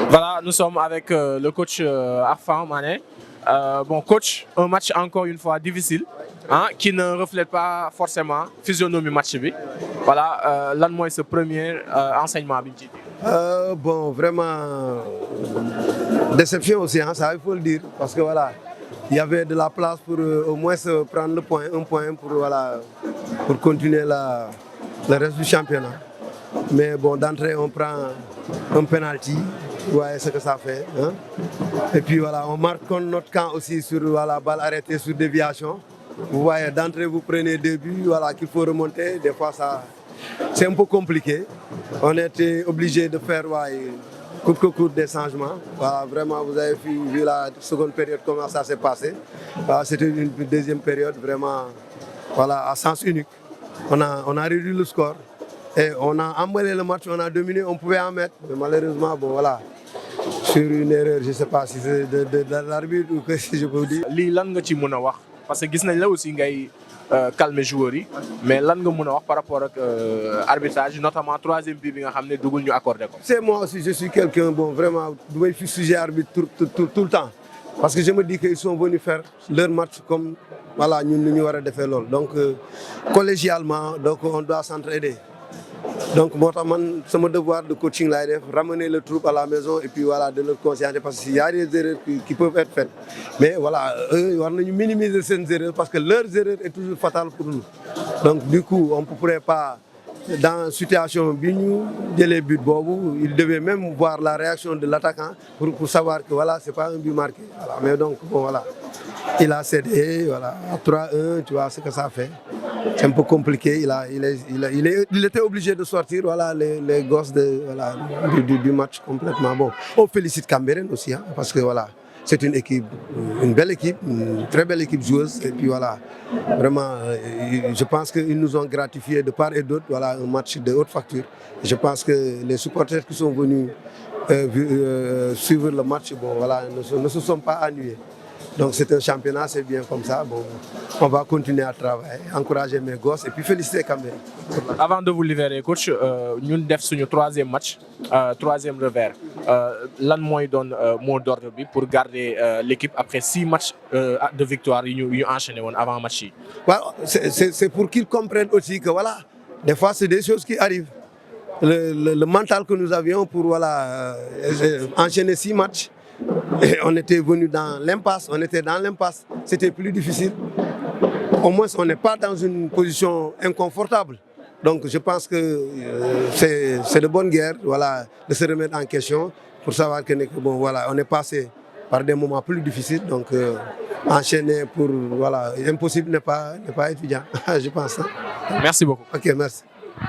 Voilà, nous sommes avec le coach Arfan Mané. Bon, coach, un match encore une fois difficile, hein, qui ne reflète pas forcément la physionomie match. Voilà, l'an moi, ce premier enseignement. Bon, vraiment, déception aussi, hein, ça il faut le dire, parce que voilà, il y avait de la place pour au moins prendre le point, un point pour, voilà, pour continuer le reste du championnat. Mais bon, d'entrée, on prend un penalty, vous voyez ce que ça fait. Hein? Et puis voilà, on marque contre notre camp aussi sur la balle arrêtée sur déviation. Vous voyez, d'entrée, vous prenez 2 buts, voilà, qu'il faut remonter. Des fois, c'est un peu compliqué. On était obligé de faire court que court des changements. Voilà, vraiment, vous avez vu la seconde période, comment ça s'est passé. Voilà, c'était une deuxième période vraiment voilà, à sens unique. On a réduit le score. Et on a emballé le match, on a dominé, on pouvait en mettre. Mais malheureusement, bon voilà, sur une erreur, je ne sais pas si c'est de l'arbitre ou que je peux vous dire. Qu'est-ce que tu peux dire? Parce que gis nañ la aussi ngay calmer joueurs yi mais lan nga mën a wax par rapport ak arbitrage notamment 3e but bi nga xam ne dugul ñu accordé ko. C'est moi aussi, je suis quelqu'un bon vraiment du may fi sujet arbitre tout le temps parce que je me dis qu'ils sont venus faire leur match comme voilà ñun ñu war a defee loolu donc collégialement donc on doit s'entraider. Donc, moi, c'est mon devoir de coaching, là, ramener le troupe à la maison et puis voilà, de leur conscientiser parce qu'il y a des erreurs qui peuvent être faites. Mais voilà, eux, ils vont minimiser ces erreurs parce que leurs erreurs sont toujours fatales pour nous. Donc, du coup, on ne pourrait pas, dans une situation bien dès les buts, il devait même voir la réaction de l'attaquant pour savoir que voilà, ce n'est pas un but marqué. Voilà. Mais donc, bon, voilà, il a cédé, voilà, à 3-1, tu vois ce que ça fait. C'est un peu compliqué, il était obligé de sortir voilà, les gosses voilà, du match complètement. Bon, on félicite Cambérène aussi, hein, parce que voilà, c'est une équipe, une belle équipe, une très belle équipe joueuse. Et puis voilà, vraiment, je pense qu'ils nous ont gratifié de part et d'autre, voilà, un match de haute facture. Je pense que les supporters qui sont venus suivre le match, bon, voilà, ne se sont pas ennuyés. Donc c'est un championnat, c'est bien comme ça. Bon, on va continuer à travailler, encourager mes gosses et puis féliciter Cambérène. Avant de vous libérer, coach, nous avons fait notre 3e match, 3e revers. L'an mois donne mot d'ordre pour garder l'équipe après 6 matchs de victoire qu'ils ont enchaîné avant le match. C'est pour qu'ils comprennent aussi que voilà, des fois c'est des choses qui arrivent. Le mental que nous avions pour voilà, enchaîner 6 matchs, et on était venu dans l'impasse, c'était plus difficile. Au moins, on n'est pas dans une position inconfortable. Donc, je pense que c'est de bonne guerre voilà, de se remettre en question pour savoir que bon, voilà, on est passé par des moments plus difficiles. Donc, enchaîner pour. Voilà, impossible n'est pas étudiant, je pense. Hein. Merci beaucoup. Ok, merci.